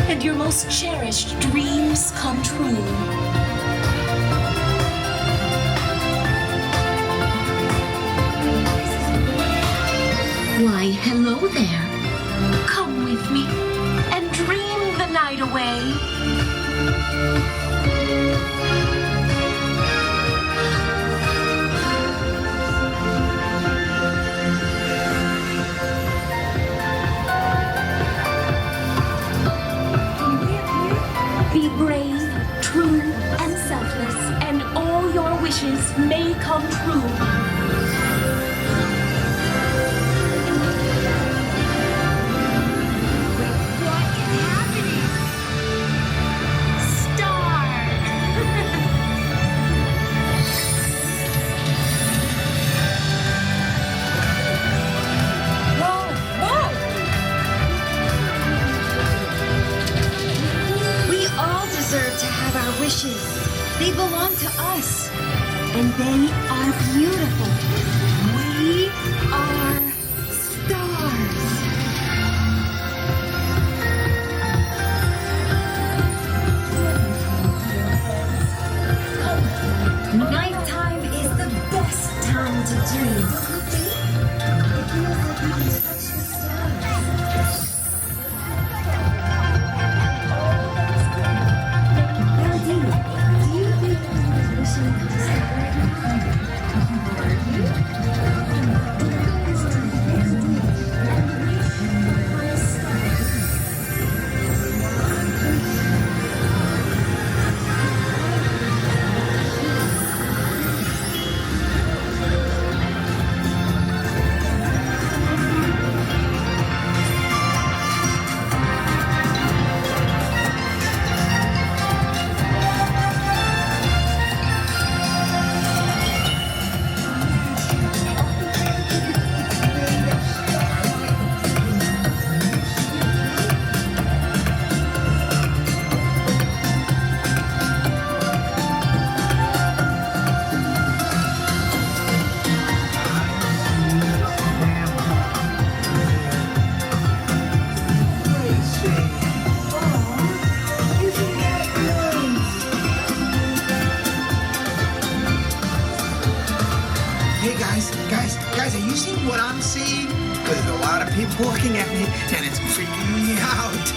and your most cherished dreams come true. Why, hello there. Come with me and dream the night away. Be brave, true, and selfless, and all your wishes may come true. They belong to us, and they are beautiful. We are stars. Nighttime is the best time to dream. Guys, are you seeing what I'm seeing? There's a lot of people looking at me, and it's freaking me out.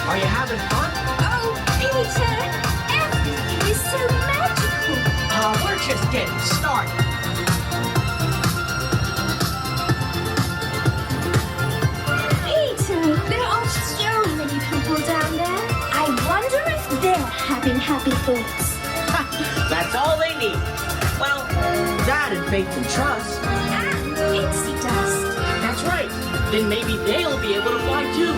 Are you having fun? Oh, Peter, everything is so magical. We're just getting started. Peter, there are so many people down there. I wonder if they're having happy thoughts. That's all they need. Well, that and faith and trust. And pixie dust. That's right. Then maybe they'll be able to fly too.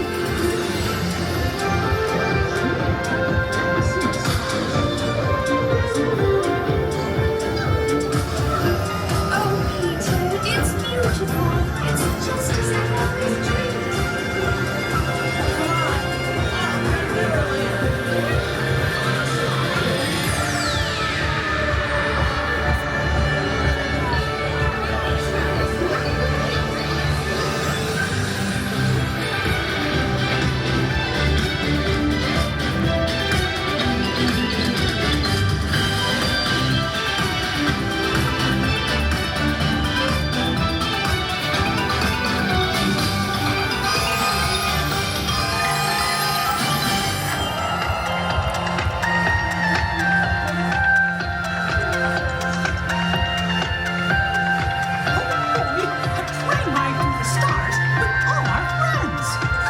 Oh, Peter, it's beautiful. It's just as I always dreamed.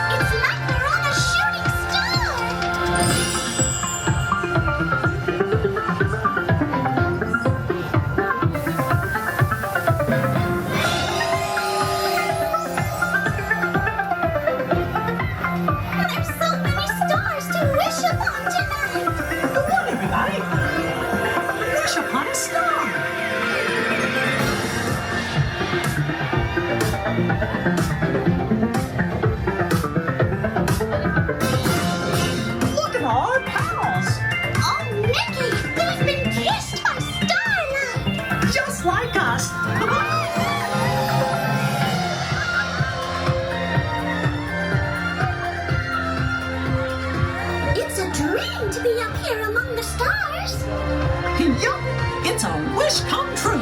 It's like we're on a shooting star. There's so many stars to wish upon tonight. Come on, everybody. Wish upon a star. Look at all our pals. Oh, Nicky, they've been kissed by Starlight. Just like us. It's a dream to be up here among the stars. Yup, it's a wish come true.